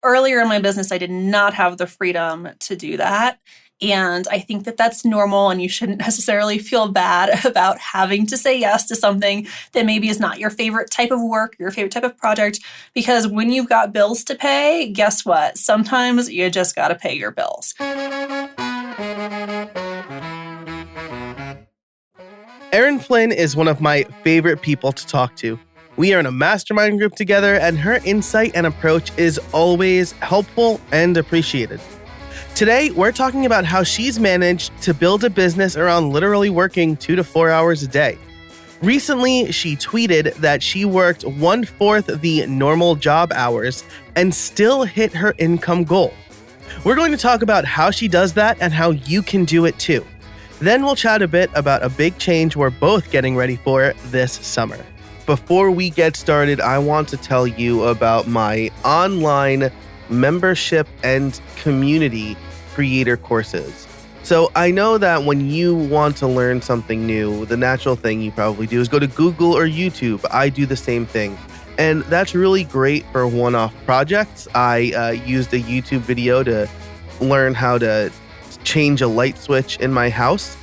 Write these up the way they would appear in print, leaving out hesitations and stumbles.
earlier in my business, I did not have the freedom to do that. And I think that that's normal, and you shouldn't necessarily feel bad about having to say yes to something that maybe is not your favorite type of work, your favorite type of project, because when you've got bills to pay, guess what? Sometimes you just got to pay your bills. Erin Flynn is one of my favorite people to talk to. We are in a mastermind group together, and her insight and approach is always helpful and appreciated. Today, we're talking about how she's managed to build a business around literally working 2 to 4 hours a day. Recently, she tweeted that she worked 1/4 the normal job hours and still hit her income goal. We're going to talk about how she does that and how you can do it too. Then we'll chat a bit about a big change we're both getting ready for this summer. Before we get started, I want to tell you about my online membership and community creator courses. So I know that when you want to learn something new, the natural thing you probably do is go to Google or YouTube. I do the same thing. And that's really great for one-off projects. I used a YouTube video to learn how to change a light switch in my house.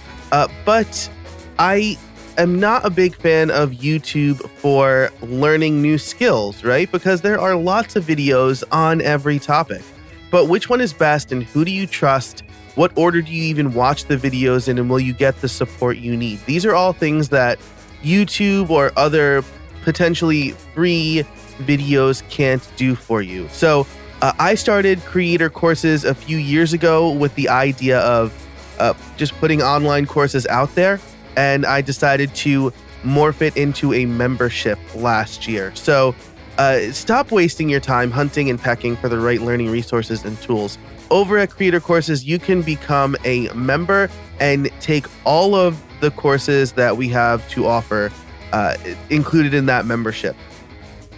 But I am not a big fan of YouTube for learning new skills, right? Because there are lots of videos on every topic. But which one is best, and who do you trust? What order do you even watch the videos in, and will you get the support you need? These are all things that YouTube or other potentially free videos can't do for you. So I started creator courses a few years ago with the idea of just putting online courses out there, and I decided to morph it into a membership last year. So stop wasting your time hunting and pecking for the right learning resources and tools. Over at Creator Courses, you can become a member and take all of the courses that we have to offer included in that membership.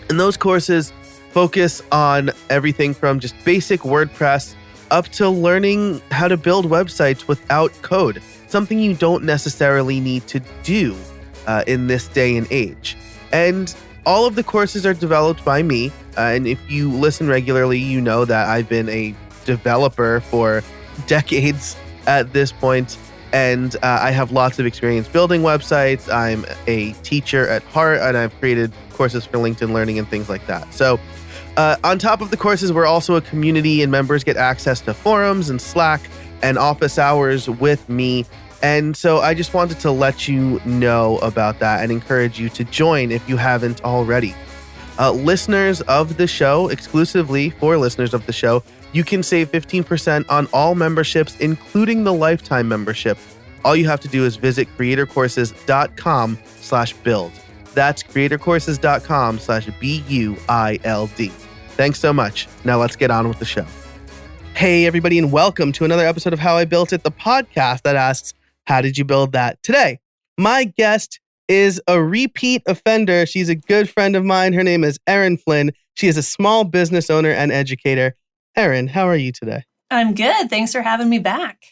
And those courses focus on everything from just basic WordPress up to learning how to build websites without code, something you don't necessarily need to do in this day and age. And all of the courses are developed by me. And if you listen regularly, you know that I've been a developer for decades at this point. And I have lots of experience building websites. I'm a teacher at heart, and I've created courses for LinkedIn Learning and things like that. So on top of the courses, we're also a community, and members get access to forums and Slack and office hours with me. And so I just wanted to let you know about that and encourage you to join if you haven't already. Listeners of the show, exclusively for listeners of the show, you can save 15% on all memberships, including the lifetime membership. All you have to do is visit creatorcourses.com/build. That's creatorcourses.com/BUILD. Thanks so much. Now let's get on with the show. Hey, everybody, and welcome to another episode of How I Built It, the podcast that asks, how did you build that? Today, my guest is a repeat offender. She's a good friend of mine. Her name is Erin Flynn. She is a small business owner and educator. Erin, how are you today? I'm good. Thanks for having me back.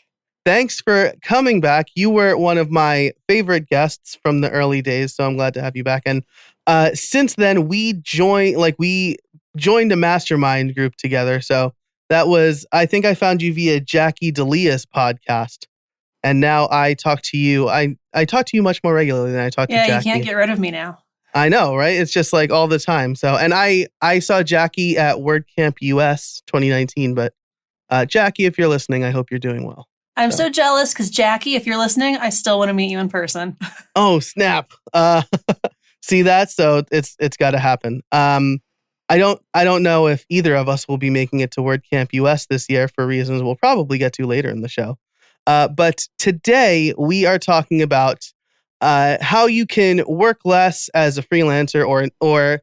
Thanks for coming back. You were one of my favorite guests from the early days, so I'm glad to have you back. And since then, we joined a mastermind group together. So that was, I think I found you via Jackie D'Elia's podcast. And now I talk to you. I talk to you much more regularly than I talk to Jackie. Yeah, you can't get rid of me now. I know, right? It's just like all the time. So, and I saw Jackie at WordCamp US 2019. But Jackie, if you're listening, I hope you're doing well. I'm so jealous because Jackie, if you're listening, I still want to meet you in person. Oh, snap. See that? So it's got to happen. I don't know if either of us will be making it to WordCamp US this year for reasons we'll probably get to later in the show. But today we are talking about how you can work less as a freelancer or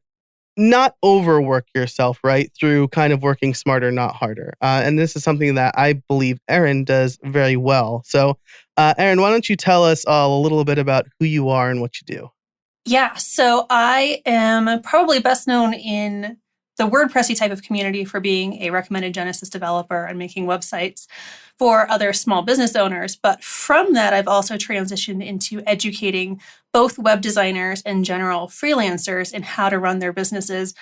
not overwork yourself, right? Through kind of working smarter, not harder. And this is something that I believe Erin does very well. So Erin, why don't you tell us all a little bit about who you are and what you do? Yeah, so I am probably best known in the WordPressy type of community for being a recommended Genesis developer and making websites for other small business owners. But from that, I've also transitioned into educating both web designers and general freelancers in how to run their businesses,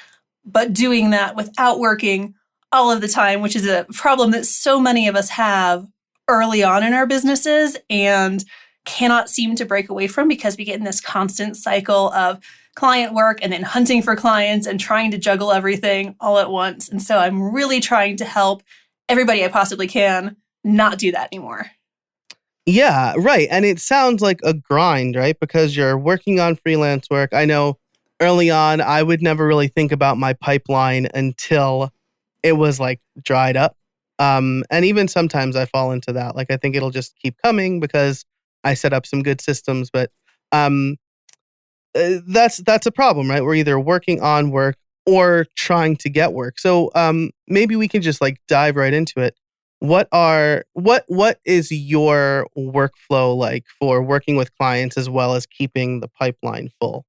but doing that without working all of the time, which is a problem that so many of us have early on in our businesses and cannot seem to break away from because we get in this constant cycle of client work and then hunting for clients and trying to juggle everything all at once. And so I'm really trying to help everybody I possibly can not do that anymore. Yeah, right. And it sounds like a grind, right? Because you're working on freelance work. I know early on, I would never really think about my pipeline until it was like dried up. And even sometimes I fall into that. Like I think it'll just keep coming because I set up some good systems. But um, that's a problem, right? We're either working on work or trying to get work. So maybe we can just like dive right into it. What is your workflow like for working with clients as well as keeping the pipeline full?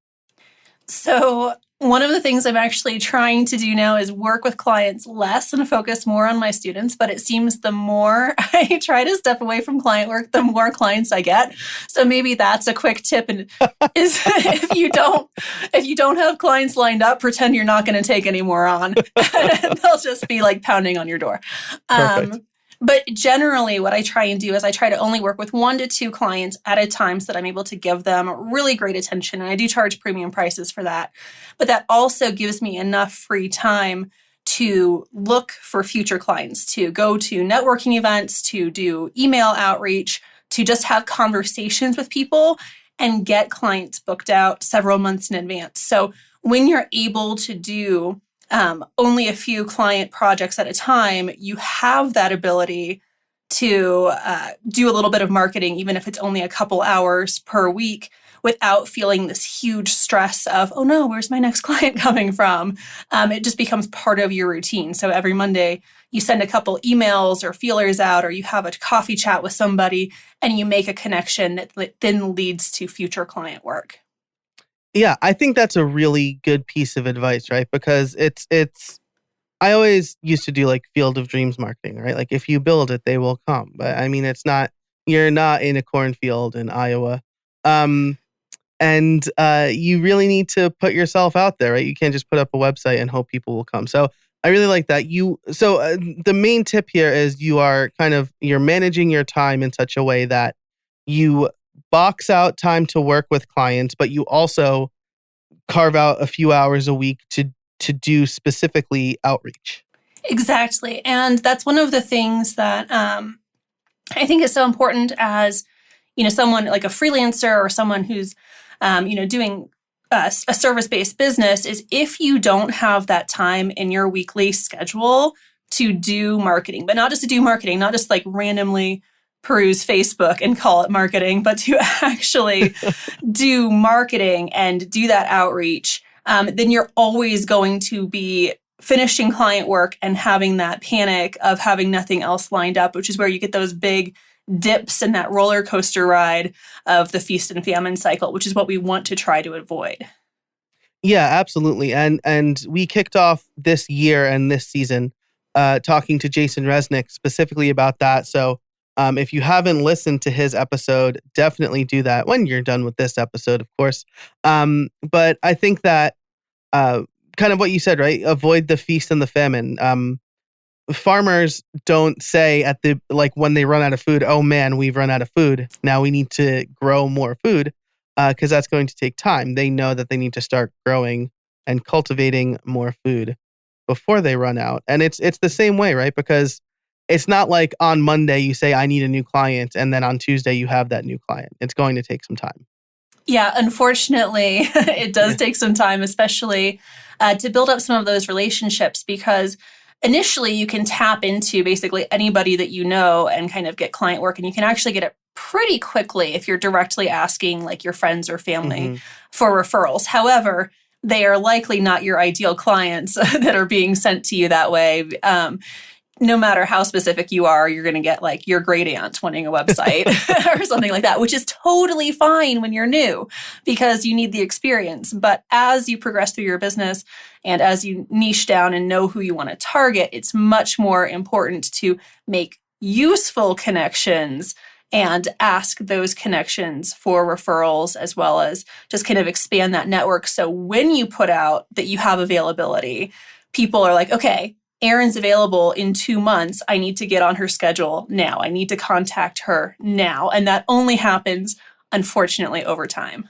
So, one of the things I'm actually trying to do now is work with clients less and focus more on my students. But it seems the more I try to step away from client work, the more clients I get. So maybe that's a quick tip. And is if you don't have clients lined up, pretend you're not going to take any more on. They'll just be like pounding on your door. Perfect. But generally, what I try and do is I try to only work with 1 to 2 clients at a time so that I'm able to give them really great attention. And I do charge premium prices for that. But that also gives me enough free time to look for future clients, to go to networking events, to do email outreach, to just have conversations with people and get clients booked out several months in advance. So when you're able to do only a few client projects at a time, you have that ability to do a little bit of marketing, even if it's only a couple hours per week, without feeling this huge stress of, oh no, where's my next client coming from? It just becomes part of your routine. So every Monday, you send a couple emails or feelers out, or you have a coffee chat with somebody, and you make a connection that then leads to future client work. Yeah, I think that's a really good piece of advice, right? Because it's I always used to do like field of dreams marketing, right? Like if you build it, they will come. But I mean, it's not you're not in a cornfield in Iowa. Um and you really need to put yourself out there, right? You can't just put up a website and hope people will come. So I really like that. The main tip here is you're managing your time in such a way that you box out time to work with clients, but you also carve out a few hours a week to do specifically outreach. Exactly. And that's one of the things that I think is so important as, someone like a freelancer or someone who's, doing a service-based business is if you don't have that time in your weekly schedule to do marketing, but not just to do marketing, not just like randomly peruse Facebook and call it marketing, but to actually do marketing and do that outreach, then you're always going to be finishing client work and having that panic of having nothing else lined up, which is where you get those big dips in that roller coaster ride of the feast and famine cycle, which is what we want to try to avoid. Yeah, absolutely. And we kicked off this year and this season talking to Jason Resnick specifically about that. So if you haven't listened to his episode, definitely do that when you're done with this episode, of course. But I think that kind of what you said, right? Avoid the feast and the famine. Farmers don't say when they run out of food, oh man, we've run out of food. Now we need to grow more food because that's going to take time. They know that they need to start growing and cultivating more food before they run out. And it's the same way, right? Because it's not like on Monday you say, I need a new client, and then on Tuesday you have that new client. It's going to take some time. Yeah, unfortunately, it does take some time, especially to build up some of those relationships, because initially you can tap into basically anybody that you know and kind of get client work. And you can actually get it pretty quickly if you're directly asking like your friends or family Hmm. for referrals. However, they are likely not your ideal clients that are being sent to you that way. No matter how specific you are, you're going to get like your great aunt wanting a website or something like that, which is totally fine when you're new because you need the experience. But as you progress through your business and as you niche down and know who you want to target, it's much more important to make useful connections and ask those connections for referrals, as well as just kind of expand that network. So when you put out that you have availability, people are like, okay, Erin's available in 2 months. I need to get on her schedule now. I need to contact her now. And that only happens, unfortunately, over time.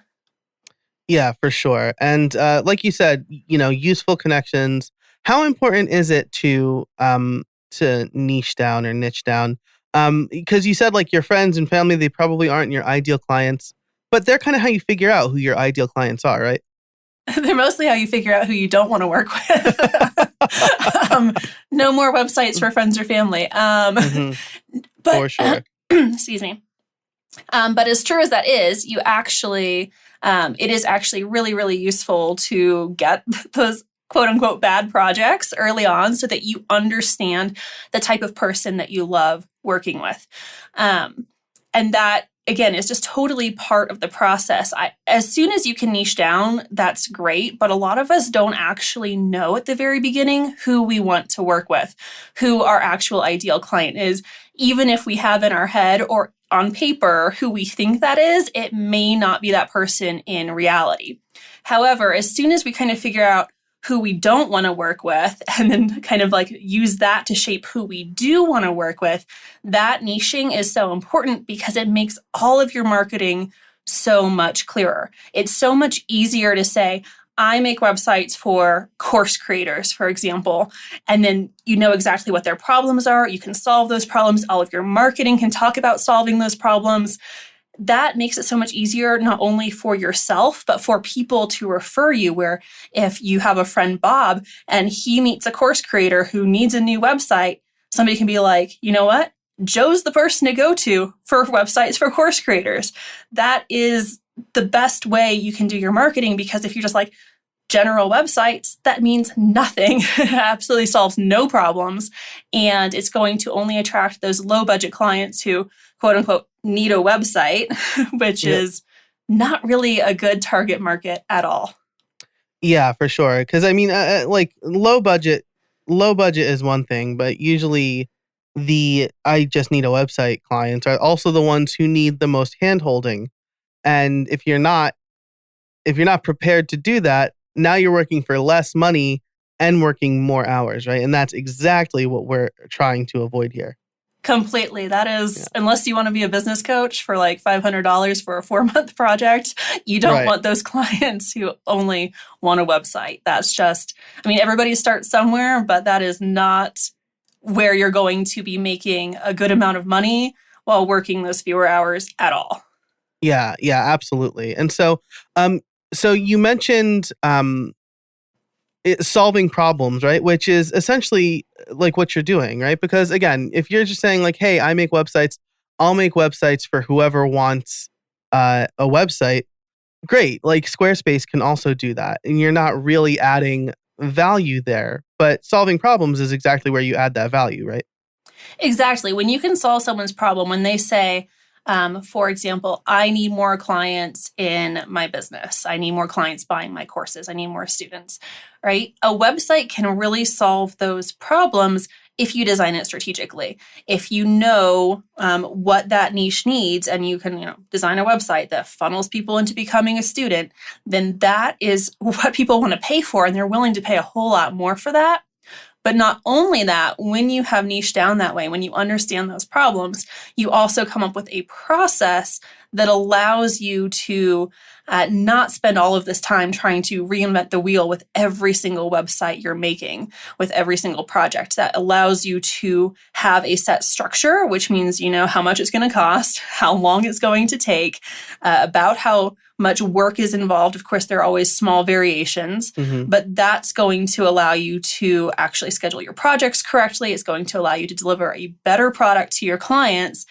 Yeah, for sure. And like you said, useful connections. How important is it to niche down or niche down? Because you said like your friends and family, they probably aren't your ideal clients, but they're kind of how you figure out who your ideal clients are, right? They're mostly how you figure out who you don't want to work with. No more websites for friends or family. Hmm. For But sure. excuse me. But as true as that is, it is actually really, really useful to get those quote unquote bad projects early on so that you understand the type of person that you love working with. And that, again, is just totally part of the process. As soon as you can niche down, that's great. But a lot of us don't actually know at the very beginning who we want to work with, who our actual ideal client is. Even if we have in our head or on paper who we think that is, it may not be that person in reality. However, as soon as we kind of figure out who we don't want to work with and then kind of like use that to shape who we do want to work with, that niching is so important because it makes all of your marketing so much clearer. It's so much easier to say, I make websites for course creators, for example, and then you know exactly what their problems are. You can solve those problems. All of your marketing can talk about solving those problems. That makes it so much easier, not only for yourself, but for people to refer you. Where if you have a friend, Bob, and he meets a course creator who needs a new website, somebody can be like, you know what? Joe's the person to go to for websites for course creators. That is the best way you can do your marketing, because if you're just like general websites, that means nothing. It absolutely solves no problems. And it's going to only attract those low budget clients who, quote unquote, need a website, which Yep. is not really a good target market at all. Yeah, for sure. Because I mean, like low budget is one thing, but usually the I just need a website clients are also the ones who need the most handholding. And if you're not prepared to do that, now you're working for less money and working more hours, right? And that's exactly what we're trying to avoid here. Completely. That Yeah. is, unless you want to be a business coach for like $500 for a 4 month project, you don't Right. want those clients who only want a website. That's just, I mean, everybody starts somewhere, but that is not where you're going to be making a good amount of money while working those fewer hours at all. Yeah, yeah, absolutely. And um, so you mentioned solving problems, right? Which is essentially like what you're doing, right? Because again, if you're just saying like, "Hey, I make websites. I'll make websites for whoever wants a website." Great. Like Squarespace can also do that, and you're not really adding value there. But solving problems is exactly where you add that value, right? Exactly. When you can solve someone's problem, when they say, for example, I need more clients in my business, I need more clients buying my courses, I need more students, right? A website can really solve those problems if you design it strategically. If you know what that niche needs and you can design a website that funnels people into becoming a student, then that is what people want to pay for, and they're willing to pay a whole lot more for that. But not only that, when you have niche down that way, when you understand those problems, you also come up with a process that allows you to not spend all of this time trying to reinvent the wheel with every single website you're making, with every single project. That allows you to have a set structure, which means you know how much it's going to cost, how long it's going to take, about how much work is involved. Of course, there are always small variations, Hmm. but that's going to allow you to actually schedule your projects correctly. It's going to allow you to deliver a better product to your clients.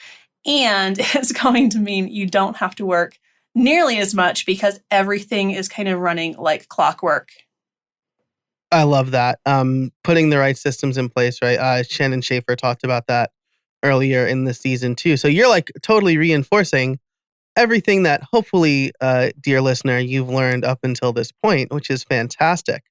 And it's going to mean you don't have to work nearly as much because everything is kind of running like clockwork. I love that. Putting the right systems in place, right? Shannon Schaefer talked about that earlier in the season too. So you're like totally reinforcing everything that hopefully, dear listener, you've learned up until this point, which is fantastic.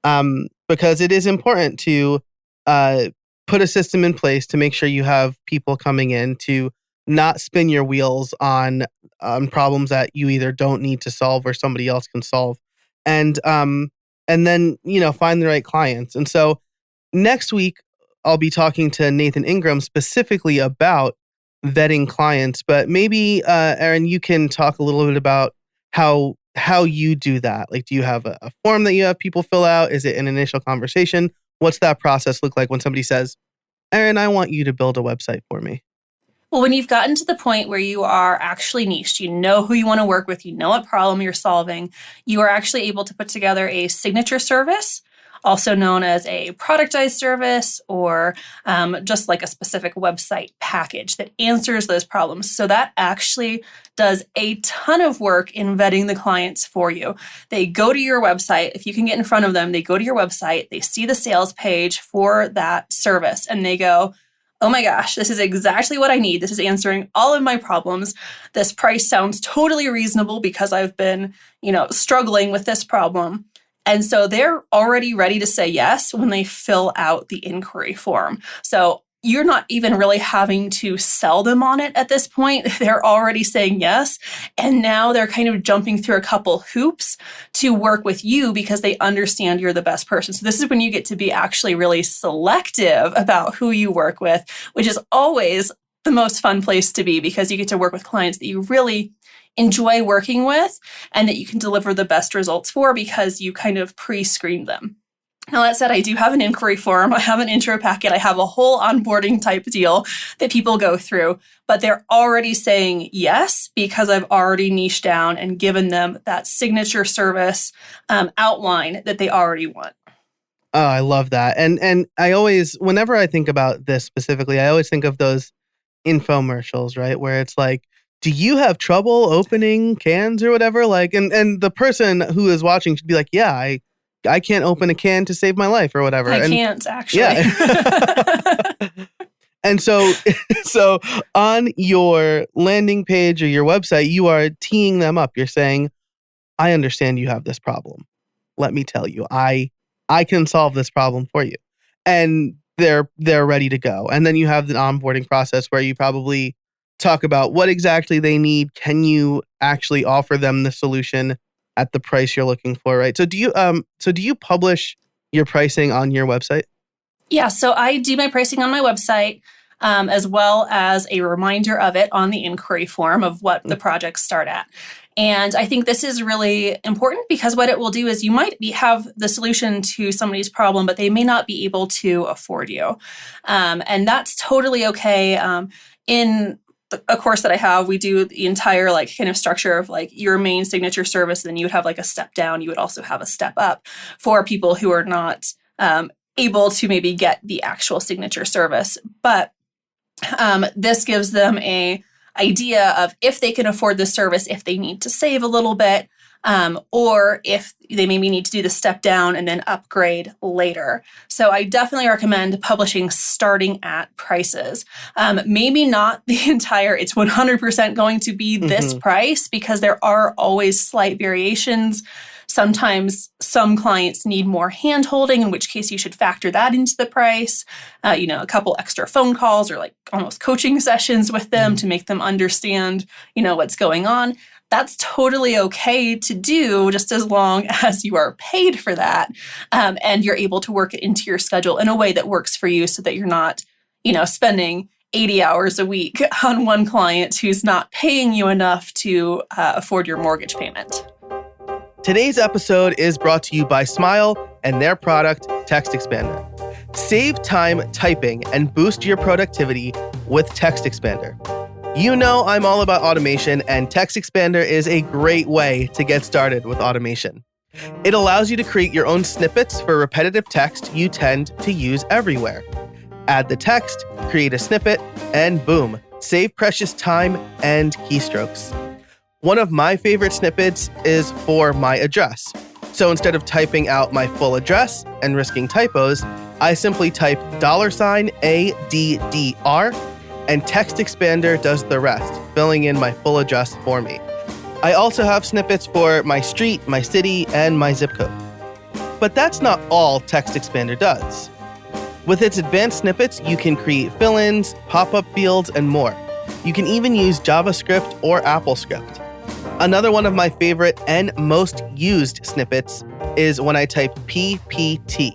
Because it is important to uh, put a system in place to make sure you have people coming in to not spin your wheels on problems that you either don't need to solve or somebody else can solve, and and then find the right clients. And so Next week, I'll be talking to Nathan Ingram specifically about vetting clients, but maybe Erin, you can talk a little bit about how you do that. Like, do you have a form that you have people fill out? Is it an initial conversation? What's that process look like when somebody says, Erin, I want you to build a website for me? Well, when you've gotten to the point where you are actually niched, you know who you want to work with, you know what problem you're solving, you are actually able to put together a signature service, also known as a productized service, or just like a specific website package that answers those problems. So that actually does a ton of work in vetting the clients for you. They go to your website. If you can get in front of them, they go to your website, they see the sales page for that service, and they go, oh my gosh, this is exactly what I need. This is answering all of my problems. This price sounds totally reasonable because I've been, struggling with this problem. And so they're already ready to say yes when they fill out the inquiry form. So you're not even really having to sell them on it at this point. They're already saying yes. And now they're kind of jumping through a couple hoops to work with you because they understand you're the best person. So this is when you get to be actually really selective about who you work with, which is always the most fun place to be because you get to work with clients that you really enjoy working with and that you can deliver the best results for because you kind of pre-screened them. Now, that said, I do have an inquiry form. I have an intro packet. I have a whole onboarding type deal that people go through, but they're already saying yes because I've already niched down and given them that signature service outline that they already want. Oh, I love that. And I always, whenever I think about this specifically, I always think of those infomercials, right? Where it's like, do you have trouble opening cans or whatever? Like, and the person who is watching should be like, yeah, I can't open a can to save my life or whatever. I can't actually. Yeah. And so on your landing page or your website, you are teeing them up. You're saying, I understand you have this problem. Let me tell you, I can solve this problem for you. And they're ready to go. And then you have the onboarding process where you probably talk about what exactly they need. Can you actually offer them the solution at the price you're looking for, right? So do you publish your pricing on your website? Yeah, so I do my pricing on my website, as well as a reminder of it on the inquiry form of what the projects start at. And I think this is really important because what it will do is you might have the solution to somebody's problem, but they may not be able to afford you. And that's totally okay. In a course that I have, we do the entire kind of structure of your main signature service. And then you would have a step down. You would also have a step up for people who are not able to maybe get the actual signature service. But this gives them a idea of if they can afford the service, if they need to save a little bit, or if they maybe need to do the step down and then upgrade later. So I definitely recommend publishing starting at prices. Maybe not the entire, it's 100% going to be this price because there are always slight variations. Sometimes some clients need more hand-holding, in which case you should factor that into the price. A couple extra phone calls or almost coaching sessions with them to make them understand, what's going on. That's totally okay to do just as long as you are paid for that and you're able to work it into your schedule in a way that works for you so that you're not, spending 80 hours a week on one client who's not paying you enough to afford your mortgage payment. Today's episode is brought to you by Smile and their product, Text Expander. Save time typing and boost your productivity with Text Expander. You know I'm all about automation, and Text Expander is a great way to get started with automation. It allows you to create your own snippets for repetitive text you tend to use everywhere. Add the text, create a snippet, and boom, save precious time and keystrokes. One of my favorite snippets is for my address. So instead of typing out my full address and risking typos, I simply type $ADDR, and Text Expander does the rest, filling in my full address for me. I also have snippets for my street, my city, and my zip code. But that's not all Text Expander does. With its advanced snippets, you can create fill-ins, pop-up fields, and more. You can even use JavaScript or AppleScript. Another one of my favorite and most used snippets is when I type PPT.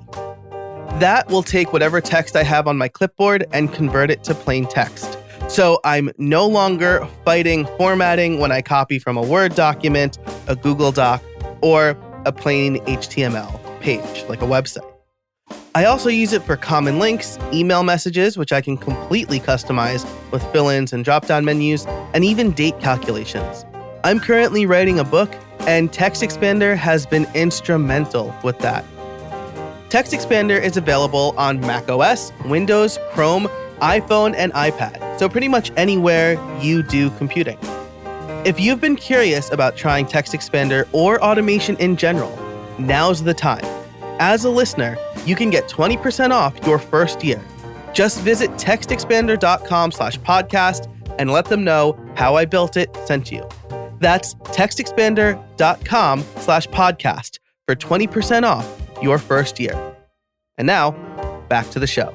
That will take whatever text I have on my clipboard and convert it to plain text. So I'm no longer fighting formatting when I copy from a Word document, a Google Doc, or a plain HTML page, like a website. I also use it for common links, email messages, which I can completely customize with fill-ins and drop-down menus, and even date calculations. I'm currently writing a book, and Text Expander has been instrumental with that. Text Expander is available on macOS, Windows, Chrome, iPhone, and iPad, so pretty much anywhere you do computing. If you've been curious about trying Text Expander or automation in general, now's the time. As a listener, you can get 20% off your first year. Just visit textexpander.com/podcast and let them know how I built it sent you. That's textexpander.com/podcast for 20% off your first year. And now, back to the show.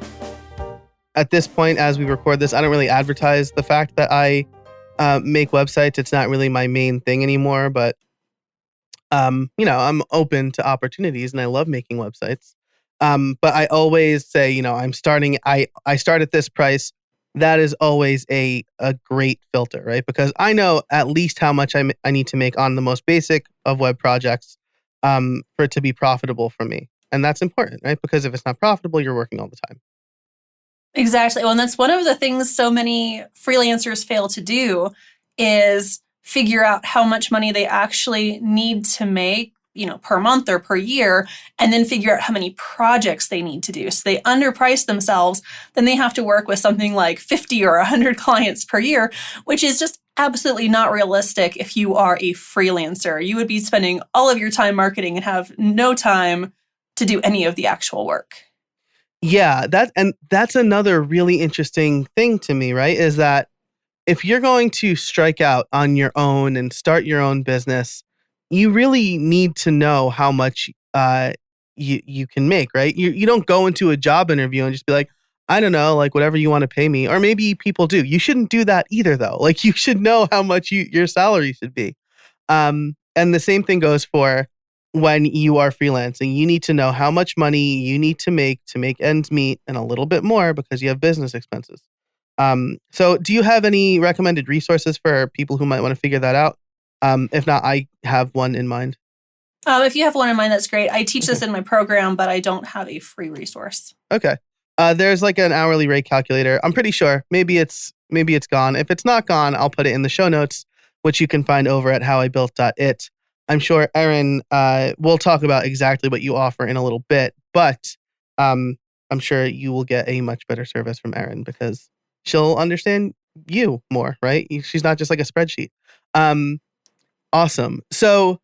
At this point, as we record this, I don't really advertise the fact that I make websites. It's not really my main thing anymore, but I'm open to opportunities and I love making websites. But I always say, I start at this price. That is always a great filter, right? Because I know at least how much I need to make on the most basic of web projects for it to be profitable for me. And that's important, right? Because if it's not profitable, you're working all the time. Exactly. Well, and that's one of the things so many freelancers fail to do is figure out how much money they actually need to make, per month or per year, and then figure out how many projects they need to do. So they underprice themselves, then they have to work with something like 50 or 100 clients per year, which is just absolutely not realistic if you are a freelancer. You would be spending all of your time marketing and have no time to do any of the actual work. Yeah, that's another really interesting thing to me, right? Is that if you're going to strike out on your own and start your own business, you really need to know how much you can make, right? You don't go into a job interview and just be like, I don't know, like whatever you want to pay me. Or maybe people do. You shouldn't do that either, though. Like you should know how much your salary should be. And the same thing goes for when you are freelancing. You need to know how much money you need to make ends meet and a little bit more because you have business expenses. So do you have any recommended resources for people who might want to figure that out? If not, I have one in mind. If you have one in mind, that's great. I teach this in my program, but I don't have a free resource. Okay. There's like an hourly rate calculator. I'm pretty sure. Maybe it's gone. If it's not gone, I'll put it in the show notes, which you can find over at howibuilt.it. I'm sure Erin will talk about exactly what you offer in a little bit, but I'm sure you will get a much better service from Erin because she'll understand you more, right? She's not just like a spreadsheet. Awesome. So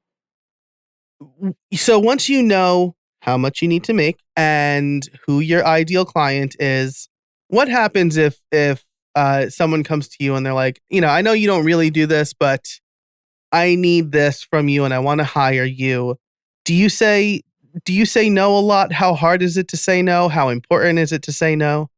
once you know how much you need to make and who your ideal client is, what happens if someone comes to you and they're like, I know you don't really do this, but I need this from you and I want to hire you. Do you say no a lot? How hard is it to say no? How important is it to say no?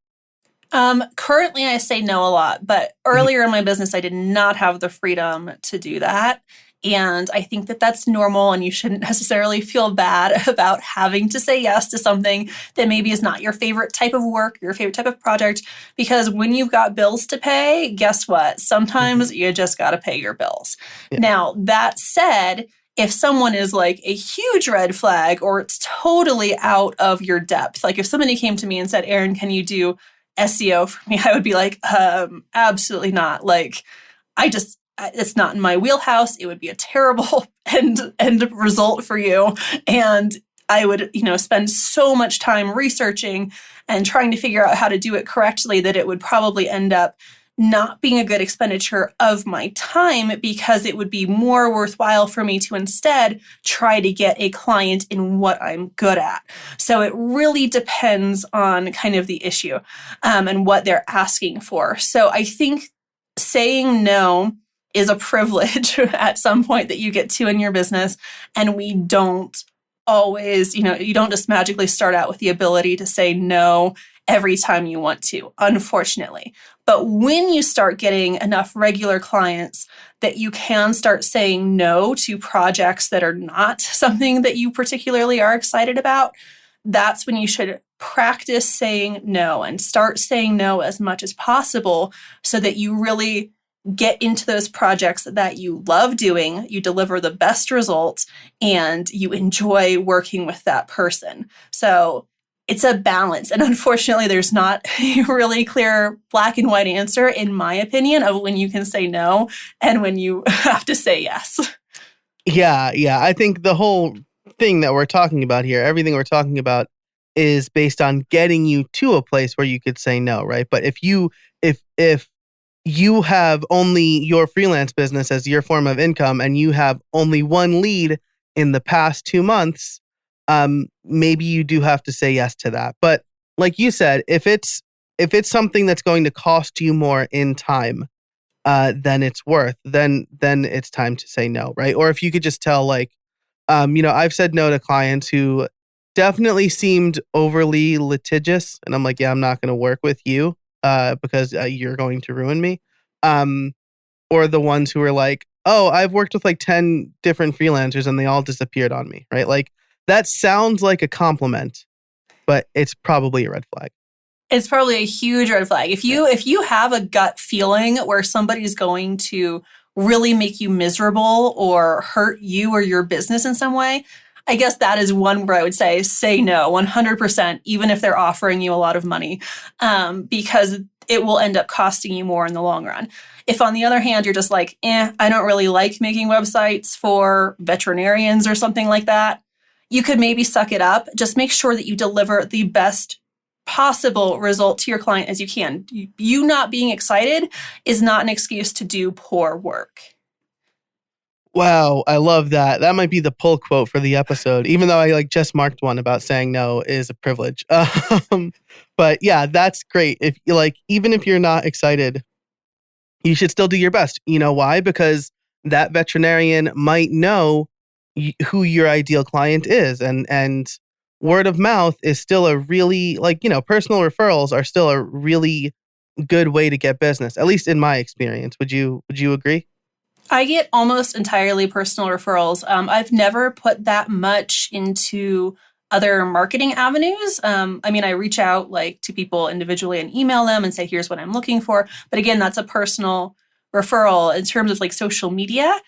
Currently I say no a lot, but earlier in my business, I did not have the freedom to do that. And I think that that's normal and you shouldn't necessarily feel bad about having to say yes to something that maybe is not your favorite type of work, your favorite type of project, because when you've got bills to pay, guess what? Sometimes you just got to pay your bills. Yeah. Now, that said, if someone is like a huge red flag or it's totally out of your depth, like if somebody came to me and said, Erin, can you do SEO for me? I would be like, absolutely not. Like, it's not in my wheelhouse. It would be a terrible end result for you. And I would, spend so much time researching and trying to figure out how to do it correctly that it would probably end up not being a good expenditure of my time because it would be more worthwhile for me to instead try to get a client in what I'm good at. So it really depends on kind of the issue and what they're asking for. So I think saying no is a privilege at some point that you get to in your business. And we don't always, you don't just magically start out with the ability to say no every time you want to, unfortunately. But when you start getting enough regular clients that you can start saying no to projects that are not something that you particularly are excited about, that's when you should practice saying no and start saying no as much as possible so that you really get into those projects that you love doing, you deliver the best results, and you enjoy working with that person. So it's a balance. And unfortunately, there's not a really clear black and white answer, in my opinion, of when you can say no and when you have to say yes. Yeah, yeah. I think the whole thing that we're talking about here, everything we're talking about is based on getting you to a place where you could say no, right? But if you have only your freelance business as your form of income and you have only one lead in the past 2 months, maybe you do have to say yes to that. But like you said, if it's something that's going to cost you more in time, than it's worth, then it's time to say no, right? Or if you could just tell, like, I've said no to clients who definitely seemed overly litigious, and I'm like, yeah, I'm not going to work with you, because you're going to ruin me. Um, or the ones who are like, oh, I've worked with like 10 different freelancers and they all disappeared on me, right? Like that sounds like a compliment, but it's probably a red flag. It's probably a huge red flag. If you have a gut feeling where somebody's going to really make you miserable or hurt you or your business in some way, I guess that is one where I would say no 100%, even if they're offering you a lot of money, because it will end up costing you more in the long run. If on the other hand, you're just like, I don't really like making websites for veterinarians or something like that, you could maybe suck it up. Just make sure that you deliver the best possible result to your client as you can. You not being excited is not an excuse to do poor work. Wow, I love that. That might be the pull quote for the episode, even though I like just marked one about saying no is a privilege. But yeah, that's great. If you like, even if you're not excited, you should still do your best. You know why? Because that veterinarian might know who your ideal client is, and word of mouth is still a really personal referrals are still a really good way to get business. At least in my experience. Would you agree? I get almost entirely personal referrals. I've never put that much into other marketing avenues. I reach out like to people individually and email them and say, here's what I'm looking for. But again, that's a personal referral. In terms of like social media,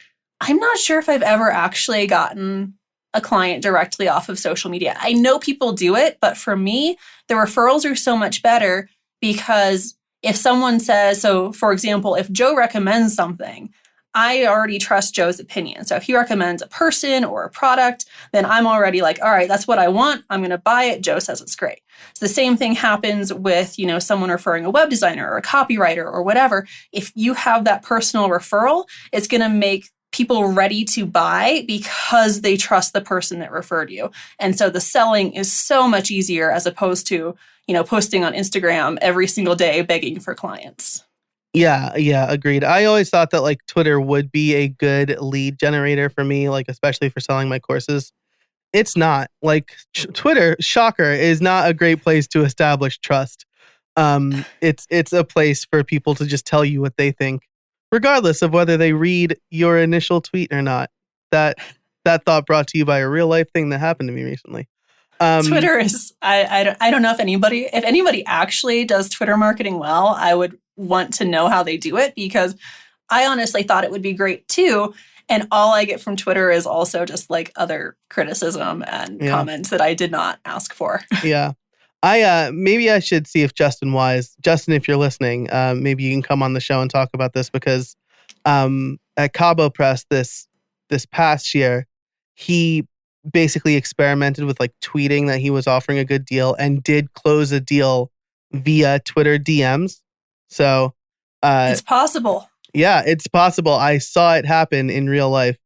I'm not sure if I've ever actually gotten a client directly off of social media. I know people do it, but for me, the referrals are so much better because if someone says, so for example, if Joe recommends something, I already trust Joe's opinion. So if he recommends a person or a product, then I'm already like, all right, that's what I want. I'm going to buy it. Joe says it's great. So the same thing happens with, someone referring a web designer or a copywriter or whatever. If you have that personal referral, it's going to make people ready to buy because they trust the person that referred you. And so the selling is so much easier as opposed to, posting on Instagram every single day begging for clients. Yeah, yeah, agreed. I always thought that like Twitter would be a good lead generator for me, like especially for selling my courses. It's not. Like Twitter, shocker, is not a great place to establish trust. It's a place for people to just tell you what they think, regardless of whether they read your initial tweet or not. That that thought brought to you by a real life thing that happened to me recently. Twitter is, I don't know if anybody actually does Twitter marketing well. I would want to know how they do it because I honestly thought it would be great too. And all I get from Twitter is also just like other criticism and comments that I did not ask for. Yeah. Maybe I should see if Justin, if you're listening, maybe you can come on the show and talk about this because at Cabo Press this past year, he basically experimented with like tweeting that he was offering a good deal and did close a deal via Twitter DMs. So it's possible. Yeah, it's possible. I saw it happen in real life.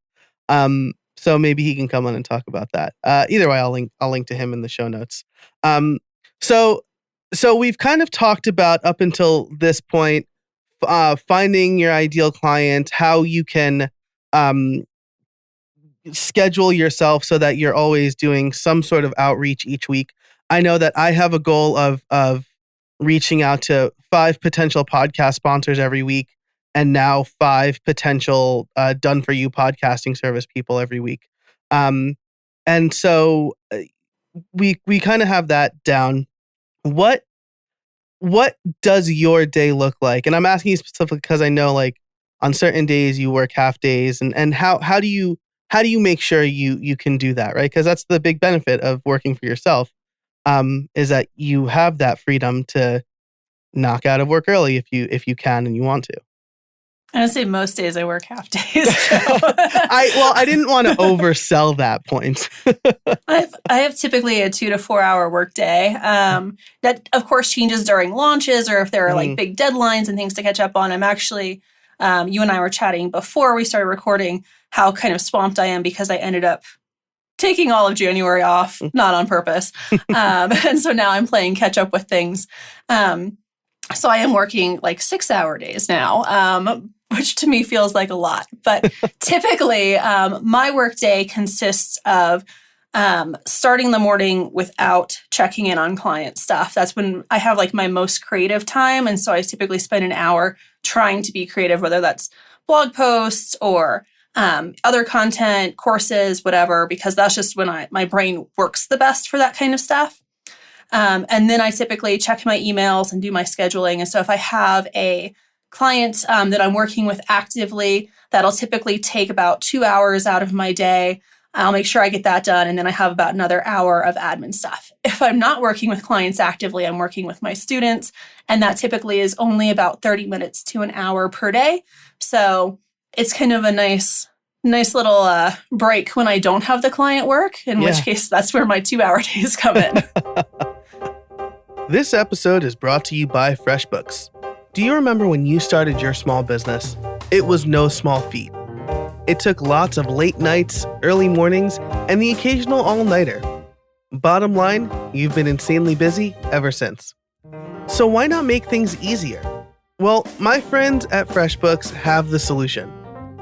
So maybe he can come on and talk about that. Either way, I'll link to him in the show notes. So we've kind of talked about up until this point, finding your ideal client, how you can schedule yourself so that you're always doing some sort of outreach each week. I know that I have a goal of reaching out to 5 potential podcast sponsors every week, and now 5 potential done for you podcasting service people every week. And so we kind of have that down. What what does your day look like? And I'm asking you specifically because I know like on certain days you work half days, and how do you make sure you can do that, right? Because that's the big benefit of working for yourself, is that you have that freedom to knock out of work early if you can and you want to. I would say most days I work half days. So. I didn't want to oversell that point. I have typically a 2 to 4 hour work day. That of course changes during launches or if there are like big deadlines and things to catch up on. I'm actually, you and I were chatting before we started recording how kind of swamped I am because I ended up taking all of January off, not on purpose. And so now I'm playing catch up with things. So I am working like 6 hour days now, which to me feels like a lot. But typically, my workday consists of starting the morning without checking in on client stuff. That's when I have like my most creative time. And so I typically spend an hour trying to be creative, whether that's blog posts or other content, courses, whatever, because that's just when my brain works the best for that kind of stuff. And then I typically check my emails and do my scheduling. And so if I have a client that I'm working with actively, that'll typically take about 2 hours out of my day. I'll make sure I get that done. And then I have about another hour of admin stuff. If I'm not working with clients actively, I'm working with my students. And that typically is only about 30 minutes to an hour per day. So it's kind of a nice little break when I don't have the client work, in which case that's where my 2 hour days come in. This episode is brought to you by FreshBooks. Do you remember when you started your small business? It was no small feat. It took lots of late nights, early mornings, and the occasional all-nighter. Bottom line, you've been insanely busy ever since. So why not make things easier? Well, my friends at FreshBooks have the solution.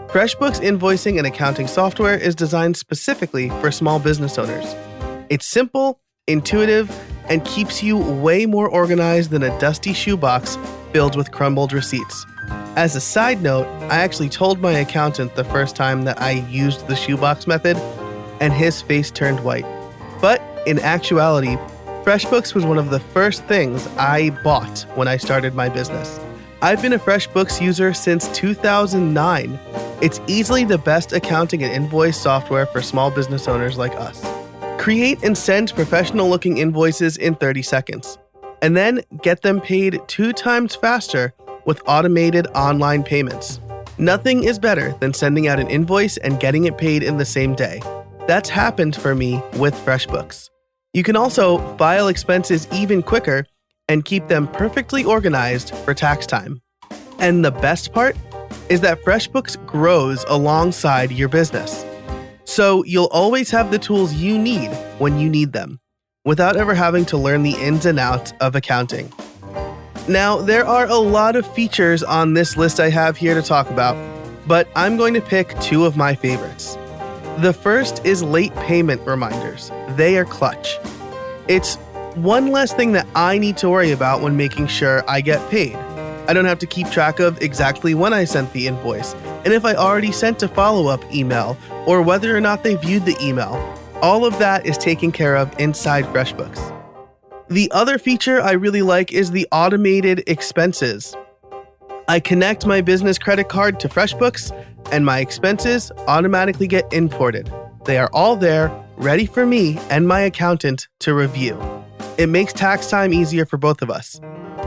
FreshBooks invoicing and accounting software is designed specifically for small business owners. It's simple, intuitive, and keeps you way more organized than a dusty shoebox filled with crumbled receipts. As a side note, I actually told my accountant the first time that I used the shoebox method, and his face turned white. But in actuality, FreshBooks was one of the first things I bought when I started my business. I've been a FreshBooks user since 2009. It's easily the best accounting and invoice software for small business owners like us. Create and send professional-looking invoices in 30 seconds, and then get them paid 2 times faster with automated online payments. Nothing is better than sending out an invoice and getting it paid in the same day. That's happened for me with FreshBooks. You can also file expenses even quicker and keep them perfectly organized for tax time. And the best part is that FreshBooks grows alongside your business. So you'll always have the tools you need when you need them, without ever having to learn the ins and outs of accounting. Now, there are a lot of features on this list I have here to talk about, but I'm going to pick 2 of my favorites. The first is late payment reminders. They are clutch. It's one less thing that I need to worry about when making sure I get paid. I don't have to keep track of exactly when I sent the invoice, and if I already sent a follow-up email, or whether or not they viewed the email. All of that is taken care of inside FreshBooks. The other feature I really like is the automated expenses. I connect my business credit card to FreshBooks, and my expenses automatically get imported. They are all there, ready for me and my accountant to review. It makes tax time easier for both of us.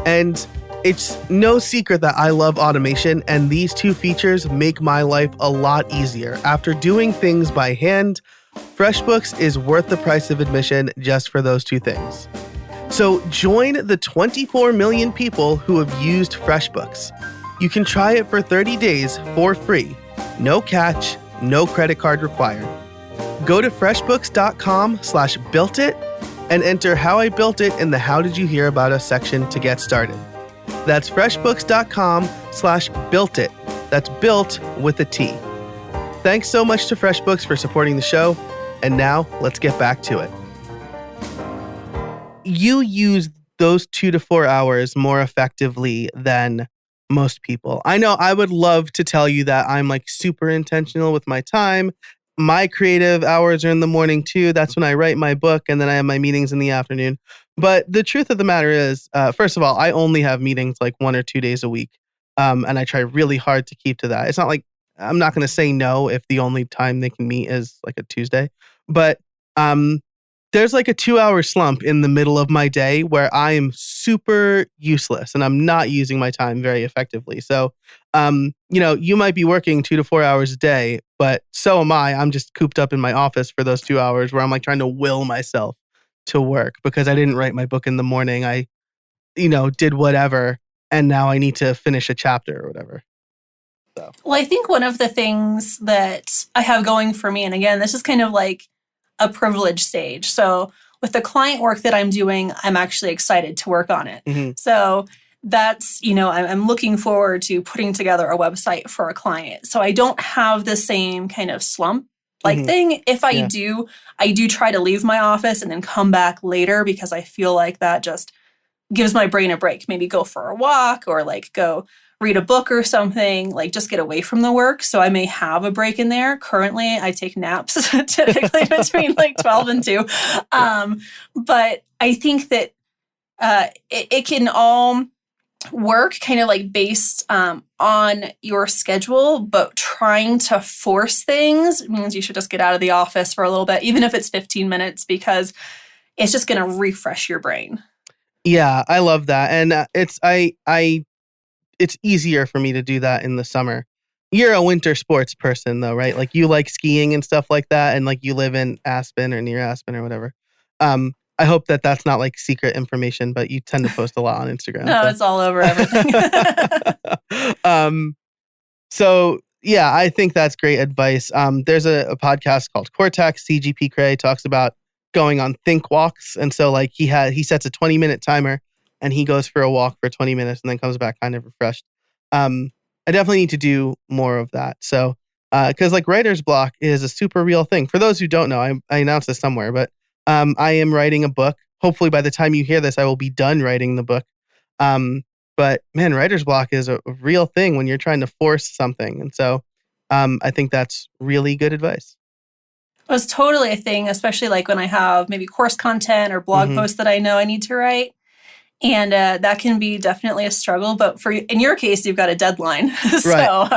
And it's no secret that I love automation, and these 2 features make my life a lot easier. After doing things by hand, FreshBooks is worth the price of admission just for those 2 things. So join the 24 million people who have used FreshBooks. You can try it for 30 days for free. No catch, no credit card required. Go to freshbooks.com/builtit and enter how I built it in the How Did You Hear About Us section to get started. That's freshbooks.com/builtit. That's built with a T. Thanks so much to FreshBooks for supporting the show. And now let's get back to it. You use those 2 to 4 hours more effectively than most people. I know I would love to tell you that I'm like super intentional with my time my creative hours are in the morning too. That's when I write my book, and then I have my meetings in the afternoon. But the truth of the matter is, first of all, I only have meetings like 1 or 2 days a week, and I try really hard to keep to that. It's not like I'm not going to say no if the only time they can meet is like a Tuesday, but um, there's like a 2 hour slump in the middle of my day where I am super useless and I'm not using my time very effectively. So, you might be working 2 to 4 hours a day, but so am I. I'm just cooped up in my office for those 2 hours where I'm like trying to will myself to work because I didn't write my book in the morning. I, did whatever. And now I need to finish a chapter or whatever. So, Well, I think one of the things that I have going for me, and again, this is kind of like a privilege stage. So with the client work that I'm doing, I'm actually excited to work on it. mhm, So that's, I'm looking forward to putting together a website for a client. So I don't have the same kind of slump like mhm, thing. If yeah. I do try to leave my office and then come back later because I feel like that just gives my brain a break. Maybe go for a walk or like go read a book or something, like just get away from the work. So I may have a break in there. Currently, I take naps typically between like 12 and 2. But I think that it can all work kind of like based on your schedule, but trying to force things means you should just get out of the office for a little bit, even if it's 15 minutes, because it's just going to refresh your brain. Yeah, I love that. And it's easier for me to do that in the summer. You're a winter sports person though, right? Like you like skiing and stuff like that, and like you live in Aspen or near Aspen or whatever. I hope that that's not like secret information, but you tend to post a lot on Instagram. No, So, it's all over everything. um, so yeah, I think that's great advice. There's a podcast called Cortex. CGP Cray talks about going on think walks, and so like he sets a 20-minute timer and he goes for a walk for 20 minutes and then comes back kind of refreshed. I definitely need to do more of that. So, because like writer's block is a super real thing. For those who don't know, I announced this somewhere, but I am writing a book. Hopefully, by the time you hear this, I will be done writing the book. Um, but man, writer's block is a real thing when you're trying to force something, and so I think that's really good advice. It was totally a thing, especially like when I have maybe course content or blog Hmm. posts that I know I need to write. And that can be definitely a struggle. But in your case, you've got a deadline. Right. So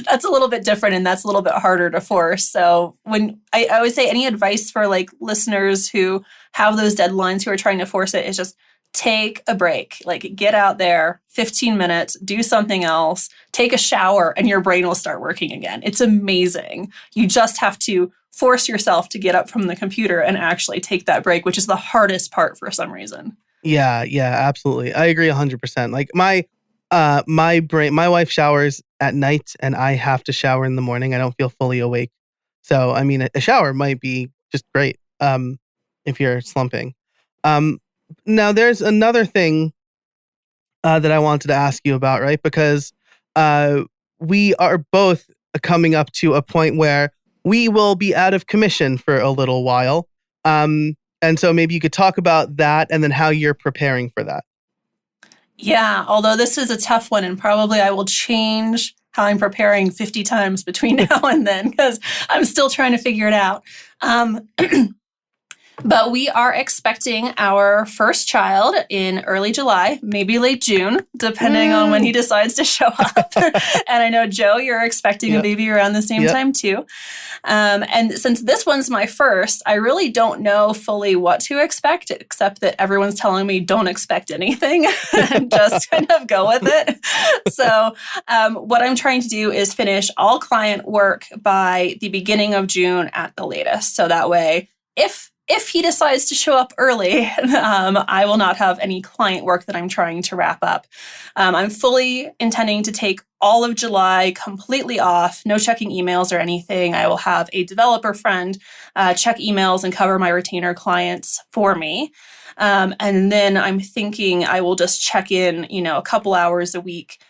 that's a little bit different and that's a little bit harder to force. So when I would say any advice for like listeners who have those deadlines who are trying to force it is just take a break, like get out there 15 minutes, do something else, take a shower, and your brain will start working again. It's amazing. You just have to force yourself to get up from the computer and actually take that break, which is the hardest part for some reason. Yeah, yeah, absolutely. I agree 100%. Like my wife showers at night and I have to shower in the morning. I don't feel fully awake. So, I mean, a shower might be just great if you're slumping. Um Now there's another thing that I wanted to ask you about, right? Because uh we are both coming up to a point where we will be out of commission for a little while. And so maybe you could talk about that and then how you're preparing for that. Yeah, although this is a tough one, and probably I will change how I'm preparing 50 times between now and then because I'm still trying to figure it out. Um, But we are expecting our first child in early July, maybe late June, depending on when he Woo! decides to show up. And I know, Joe, you're expecting a Yep. baby around the same Yep. time too. And since this one's my first, I really don't know fully what to expect, except that everyone's telling me don't expect anything and just kind of go with it. So, what I'm trying to do is finish all client work by the beginning of June at the latest. So that way, if he decides to show up early, I will not have any client work that I'm trying to wrap up. I'm fully intending to take all of July completely off, no checking emails or anything. I will have a developer friend check emails and cover my retainer clients for me. And then I'm thinking I will just check in, a couple hours a week.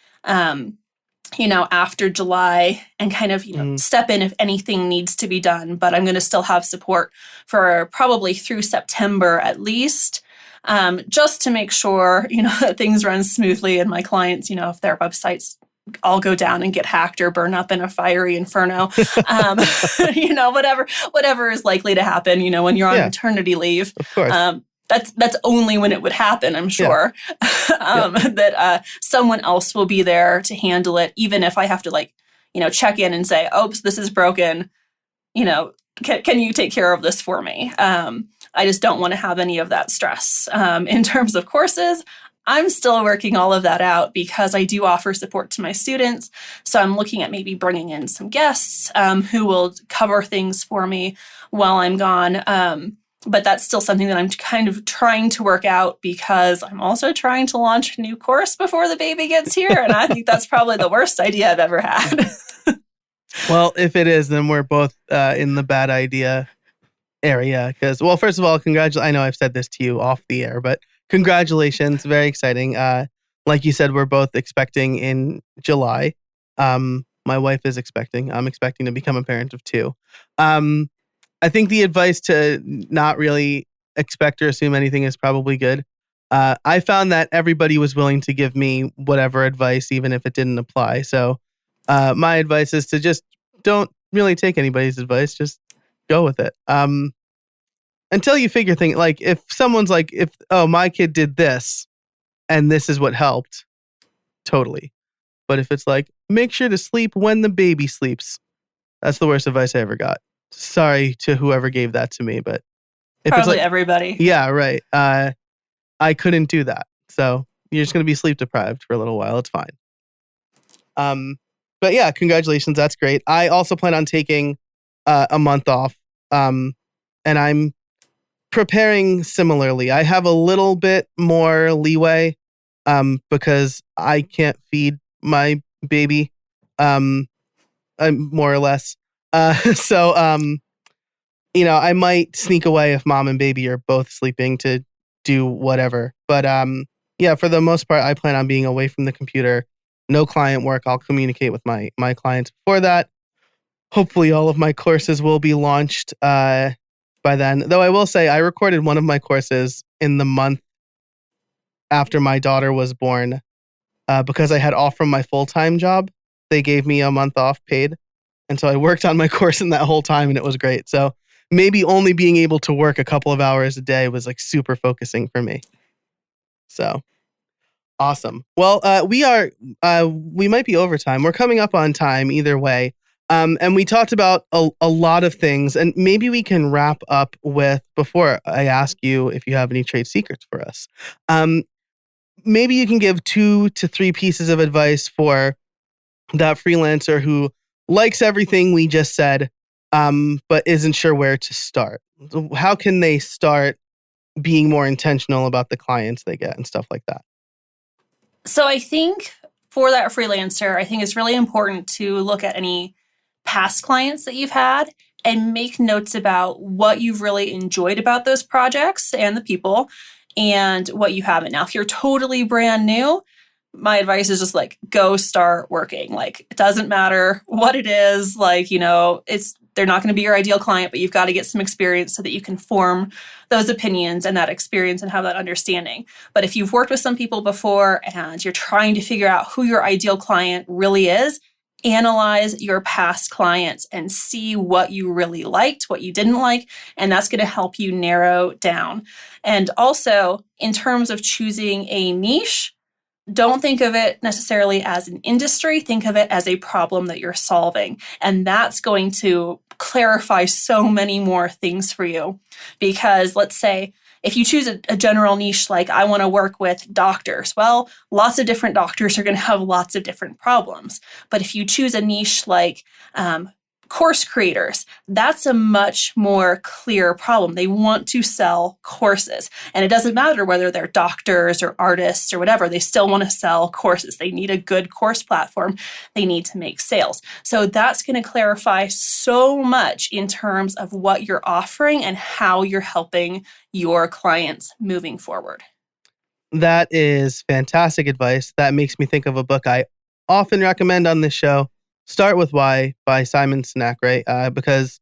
After July and kind of, Mhm. step in if anything needs to be done. But I'm going to still have support for probably through September at least, just to make sure, that things run smoothly and my clients, if their websites all go down and get hacked or burn up in a fiery inferno. Um, whatever is likely to happen, when you're on Yeah, maternity leave. of course. That's only when it would happen, I'm Yeah. sure. That someone else will be there to handle it, even if I have to check in and say, "Oops, this is broken. Can you take care of this for me?" I just don't want to have any of that stress. In terms of courses, I'm still working all of that out because I do offer support to my students. So I'm looking at maybe bringing in some guests who will cover things for me while I'm gone. But that's still something that I'm kind of trying to work out because I'm also trying to launch a new course before the baby gets here. And I think that's probably the worst idea I've ever had. Well, if it is, then we're both in the bad idea area. Because, well, first of all, congratulations. I know I've said this to you off the air, but congratulations. Very exciting. Like you said, we're both expecting in July. My wife is expecting. I'm expecting to become a parent of two. I think the advice to not really expect or assume anything is probably good. I found that everybody was willing to give me whatever advice, even if it didn't apply. So my advice is to just don't really take anybody's advice. Just go with it. Until you figure things like if someone's like, my kid did this and this is what helped, totally. But if it's like, make sure to sleep when the baby sleeps, that's the worst advice I ever got. Sorry to whoever gave that to me, but if Probably it's like everybody. Yeah, right. I couldn't do that. So you're just going to be sleep deprived for a little while. It's fine. But yeah, congratulations. That's great. I also plan on taking a month off. And I'm preparing similarly. I have a little bit more leeway because I can't feed my baby more or less. So I might sneak away if mom and baby are both sleeping to do whatever. But yeah, for the most part, I plan on being away from the computer. No client work. I'll communicate with my clients before that. Hopefully, all of my courses will be launched by then. Though I will say, I recorded one of my courses in the month after my daughter was born because I had off from my full-time job. They gave me a month off paid. And so I worked on my course in that whole time and it was great. So maybe only being able to work a couple of hours a day was like super focusing for me. So awesome. Well, we might be over time. We're coming up on time either way. And we talked about a lot of things, and maybe we can wrap up with, before I ask you if you have any trade secrets for us, maybe you can give 2 to 3 pieces of advice for that freelancer who likes everything we just said, but isn't sure where to start. How can they start being more intentional about the clients they get and stuff like that? So I think for that freelancer, I think it's really important to look at any past clients that you've had and make notes about what you've really enjoyed about those projects and the people and what you haven't. Now, if you're totally brand new, my advice is just go start working. It doesn't matter what it is, they're not going to be your ideal client, but you've got to get some experience so that you can form those opinions and that experience and have that understanding. But if you've worked with some people before and you're trying to figure out who your ideal client really is, analyze your past clients and see what you really liked, what you didn't like, and that's going to help you narrow down. And also, in terms of choosing a niche, don't think of it necessarily as an industry. Think of it as a problem that you're solving. And that's going to clarify so many more things for you. Because let's say if you choose a general niche, like I want to work with doctors, well, lots of different doctors are going to have lots of different problems. But if you choose a niche like course creators, that's a much more clear problem. They want to sell courses. And it doesn't matter whether they're doctors or artists or whatever, they still want to sell courses. They need a good course platform. They need to make sales. So that's going to clarify so much in terms of what you're offering and how you're helping your clients moving forward. That is fantastic advice. That makes me think of a book I often recommend on this show, Start With Why by Simon Sinek, right? Because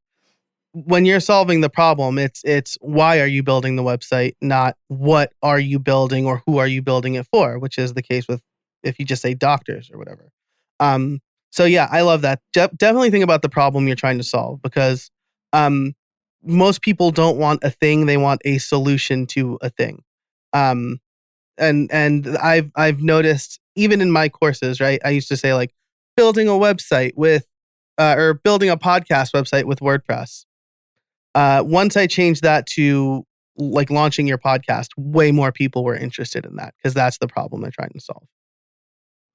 when you're solving the problem, it's why are you building the website, not what are you building or who are you building it for, which is the case with if you just say doctors or whatever. So yeah, I love that. Definitely think about the problem you're trying to solve, because um, most people don't want a thing; they want a solution to a thing. Um, and I've noticed even in my courses, right? I used to say like building a website with or building a podcast website with WordPress. Once I changed that to like launching your podcast, way more people were interested in that because that's the problem they're trying to solve.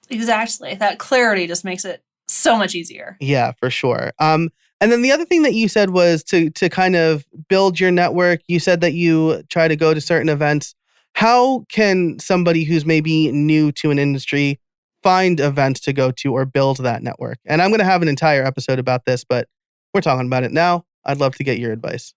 Exactly. That clarity just makes it so much easier. Yeah, for sure. And then the other thing that you said was to kind of build your network. You said that you try to go to certain events. How can somebody who's maybe new to an industry find events to go to or build that network? And I'm going to have an entire episode about this, but we're talking about it now. I'd love to get your advice.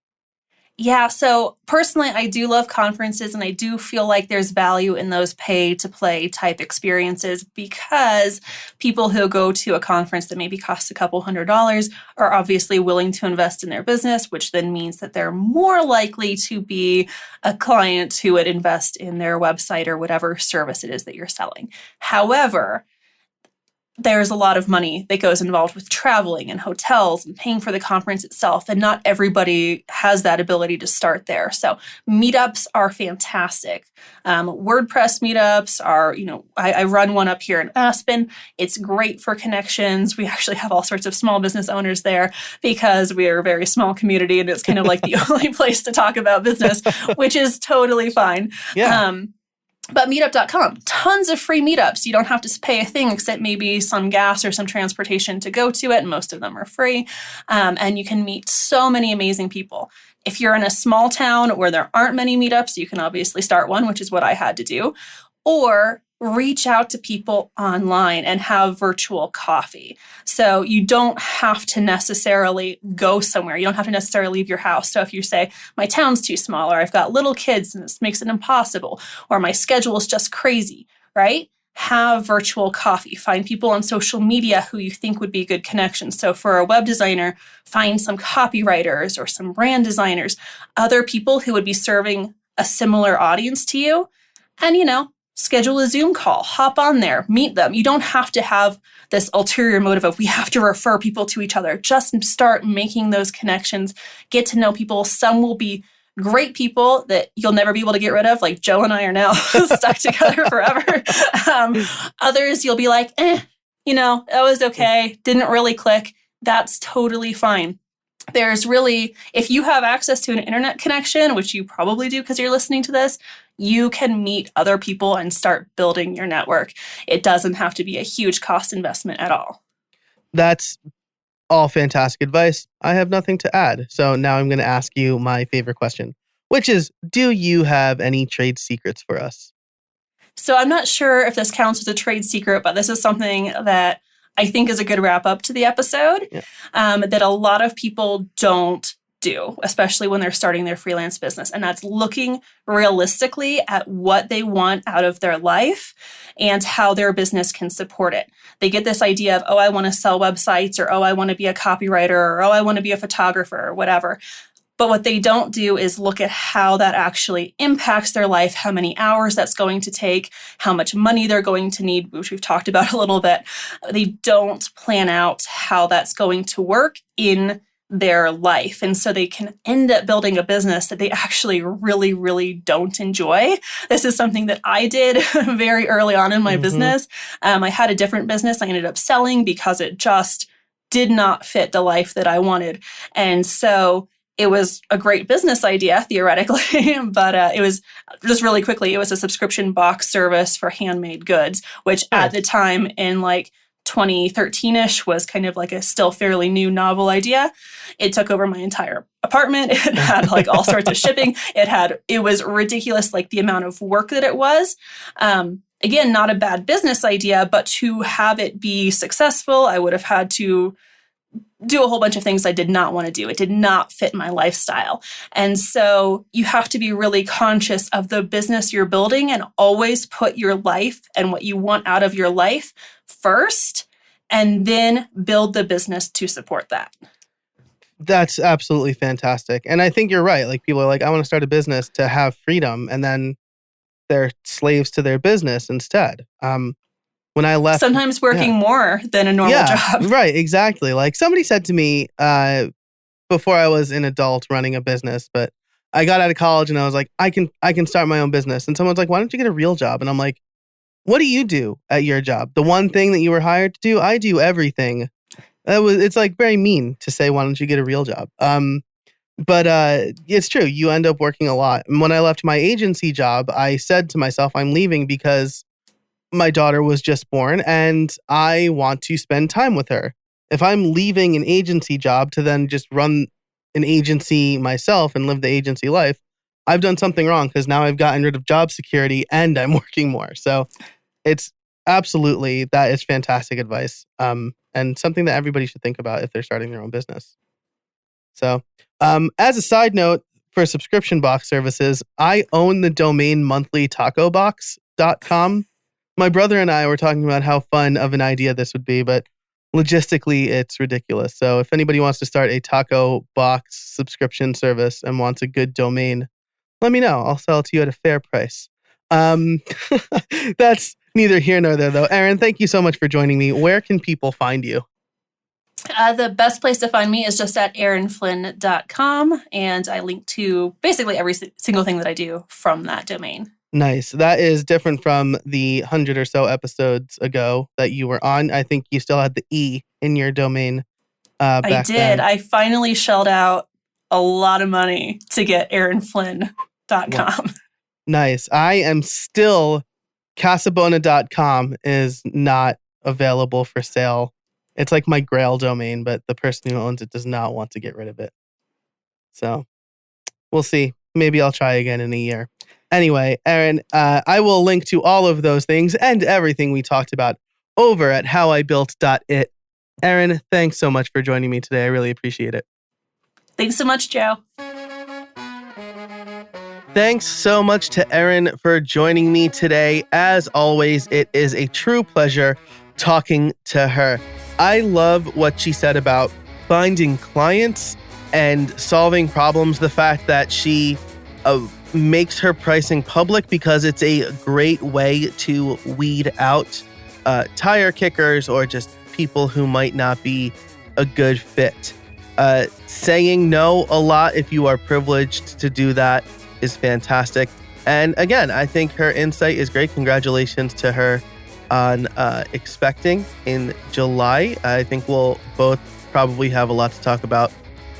Yeah, so personally, I do love conferences and I do feel like there's value in those pay to play type experiences because people who go to a conference that maybe costs a couple $100s are obviously willing to invest in their business, which then means that they're more likely to be a client who would invest in their website or whatever service it is that you're selling. However, there's a lot of money that goes involved with traveling and hotels and paying for the conference itself. And not everybody has that ability to start there. So meetups are fantastic. WordPress meetups are, I run one up here in Aspen. It's great for connections. We actually have all sorts of small business owners there because we are a very small community and it's kind of like the only place to talk about business, which is totally fine. Yeah. But meetup.com, tons of free meetups. You don't have to pay a thing except maybe some gas or some transportation to go to it. And most of them are free. And you can meet so many amazing people. If you're in a small town where there aren't many meetups, you can obviously start one, which is what I had to do. Or reach out to people online and have virtual coffee. So you don't have to necessarily go somewhere. You don't have to necessarily leave your house. So if you say, my town's too small, or I've got little kids and this makes it impossible, or my schedule is just crazy, right? Have virtual coffee. Find people on social media who you think would be good connections. So for a web designer, find some copywriters or some brand designers, other people who would be serving a similar audience to you. And, schedule a Zoom call, hop on there, meet them. You don't have to have this ulterior motive of we have to refer people to each other. Just start making those connections, get to know people. Some will be great people that you'll never be able to get rid of. Like Joe and I are now stuck together forever. Others you'll be like, that was okay. Didn't really click. That's totally fine. There's really, if you have access to an internet connection, which you probably do because you're listening to this, you can meet other people and start building your network. It doesn't have to be a huge cost investment at all. That's all fantastic advice. I have nothing to add. So now I'm going to ask you my favorite question, which is, do you have any trade secrets for us? So I'm not sure if this counts as a trade secret, but this is something that I think is a good wrap up to the episode, that a lot of people don't do, especially when they're starting their freelance business. And that's looking realistically at what they want out of their life and how their business can support it. They get this idea of, I want to sell websites, or, I want to be a copywriter, or, I want to be a photographer, or whatever. But what they don't do is look at how that actually impacts their life, how many hours that's going to take, how much money they're going to need, which we've talked about a little bit. They don't plan out how that's going to work in their life. And so they can end up building a business that they actually really, really don't enjoy. This is something that I did very early on in my business. I had a different business I ended up selling because it just did not fit the life that I wanted. And so it was a great business idea, theoretically, but it was just really quickly, it was a subscription box service for handmade goods, which at the time in 2013-ish was kind of like a still fairly new novel idea. It took over my entire apartment. It had all sorts of shipping. It was ridiculous, the amount of work that it was. Again, not a bad business idea, but to have it be successful, I would have had to do a whole bunch of things I did not want to do. It did not fit my lifestyle. And so you have to be really conscious of the business you're building and always put your life and what you want out of your life first, and then build the business to support that. That's absolutely fantastic. And I think you're right. People are like, I want to start a business to have freedom, and then they're slaves to their business instead. when I left. Sometimes working more than a normal job. Right, exactly. Like somebody said to me before I was an adult running a business, but I got out of college and I was like, I can start my own business. And someone's like, why don't you get a real job? And I'm like, what do you do at your job? The one thing that you were hired to do? I do everything. It's like very mean to say, why don't you get a real job? But it's true. You end up working a lot. And when I left my agency job, I said to myself, I'm leaving because my daughter was just born and I want to spend time with her. If I'm leaving an agency job to then just run an agency myself and live the agency life, I've done something wrong because now I've gotten rid of job security and I'm working more. So it's absolutely, that is fantastic advice. And something that everybody should think about if they're starting their own business. So, as a side note for subscription box services, I own the domain monthlytacobox.com. My brother and I were talking about how fun of an idea this would be, but logistically, it's ridiculous. So if anybody wants to start a taco box subscription service and wants a good domain, let me know. I'll sell it to you at a fair price. That's neither here nor there, though. Erin, thank you so much for joining me. Where can people find you? The best place to find me is just at erinflynn.com, and I link to basically every single thing that I do from that domain. Nice. That is different from the 100 or so episodes ago that you were on. I think you still had the E in your domain. Back I did. Then. I finally shelled out a lot of money to get erinflynn.com. Wow. Nice. I am still, Casabona.com is not available for sale. It's like my Grail domain, but the person who owns it does not want to get rid of it. So we'll see. Maybe I'll try again in a year. Anyway, Erin, I will link to all of those things and everything we talked about over at howibuilt.it. Erin, thanks so much for joining me today. I really appreciate it. Thanks so much, Joe. Thanks so much to Erin for joining me today. As always, it is a true pleasure talking to her. I love what she said about finding clients and solving problems. The fact that she makes her pricing public because it's a great way to weed out tire kickers or just people who might not be a good fit. Saying no a lot if you are privileged to do that is fantastic. And again, I think her insight is great. Congratulations to her on expecting in July. I think we'll both probably have a lot to talk about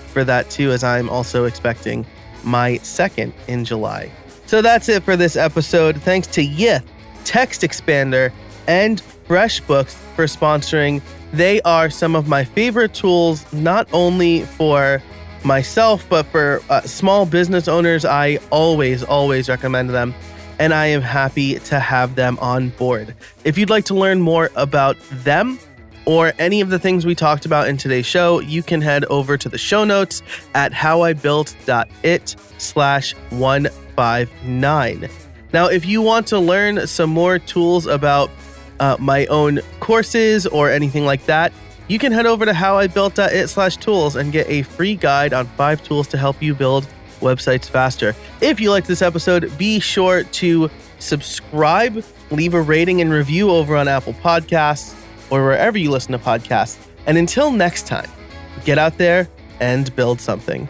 for that too, as I'm also expecting my second in July. So that's it for this episode. Thanks to Yith, Text Expander, and FreshBooks for sponsoring. They are some of my favorite tools, not only for myself, but for small business owners. I always recommend them, and I am happy to have them on board. If you'd like to learn more about them or any of the things we talked about in today's show, you can head over to the show notes at howibuilt.it/159. Now, if you want to learn some more tools about my own courses or anything like that, you can head over to howibuilt.it/tools and get a free guide on 5 tools to help you build websites faster. If you liked this episode, be sure to subscribe, leave a rating and review over on Apple Podcasts or wherever you listen to podcasts. And until next time, get out there and build something.